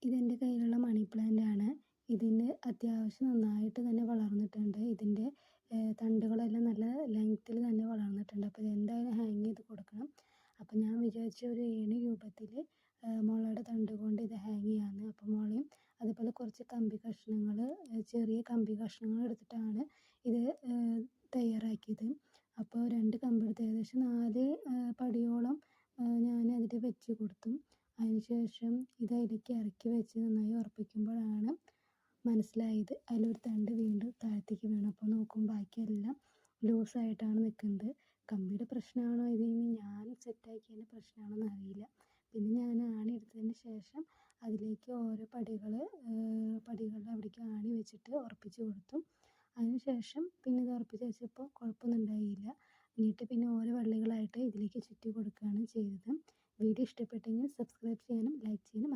ഇതെൻ്റെ കയ്യിലുള്ള money plant ആണ്. ഇതിന് അത്യാവശ്യം നന്നായിട്ട് തന്നെ വളർന്നിട്ടുണ്ട്. ഇതിൻ്റെ തണ്ടുകളെല്ലാം നല്ല ലെങ്ത്തിൽ തന്നെ വളർന്നിട്ടുണ്ട്. അപ്പോൾ ഇതെന്തായാലും ഹാങ് ചെയ്ത് കൊടുക്കണം. അപ്പോൾ ഞാൻ വിചാരിച്ച ഒരു ഏണി രൂപത്തിൽ മുളയുടെ തണ്ട് കൊണ്ട് ഇത് ഹാങ് ചെയ്യാമെന്ന്. അപ്പോൾ മുളയും അതുപോലെ കുറച്ച് കമ്പി കഷ്ണങ്ങൾ, ചെറിയ കമ്പി കഷ്ണങ്ങൾ എടുത്തിട്ടാണ് ഇത് തയ്യാറാക്കിയത്. അപ്പോൾ 2 കമ്പെടുത്ത് ഏകദേശം 4 പടിയോളം ഞാൻ അതിൽ വെച്ച് കൊടുത്തു. അതിനുശേഷം ഇത് അതിലേക്ക് ഇറക്കി വെച്ച് നന്നായി ഉറപ്പിക്കുമ്പോഴാണ് മനസ്സിലായത് അതിലൊരു തണ്ട് വീണ്ടും താഴത്തേക്ക് വീണു. അപ്പോൾ നോക്കും ബാക്കിയെല്ലാം ലൂസായിട്ടാണ് നിൽക്കുന്നത്. കമ്പിയുടെ പ്രശ്നമാണോ ഇത് ഇനി ഞാൻ സെറ്റാക്കിയതിൻ്റെ പ്രശ്നമാണോ അറിയില്ല. പിന്നെ ഞാൻ ആണി എടുത്തതിന് ശേഷം അതിലേക്ക് ഓരോ പടികളുടെ അവിടേക്ക് ആണി വെച്ചിട്ട് ഉറപ്പിച്ച് കൊടുത്തു. അതിനുശേഷം പിന്നെ ഇത് ഉറപ്പിച്ച് വെച്ചപ്പോൾ കുഴപ്പമൊന്നും ഉണ്ടായില്ല. എന്നിട്ട് പിന്നെ ഓരോ വള്ളികളായിട്ട് ഇതിലേക്ക് ചുറ്റി കൊടുക്കുകയാണ് ചെയ്തത്. വീഡിയോ ഇഷ്ടപ്പെട്ടെങ്കിൽ സബ്സ്ക്രൈബ് ചെയ്യാനും ലൈക്ക് ചെയ്യാനും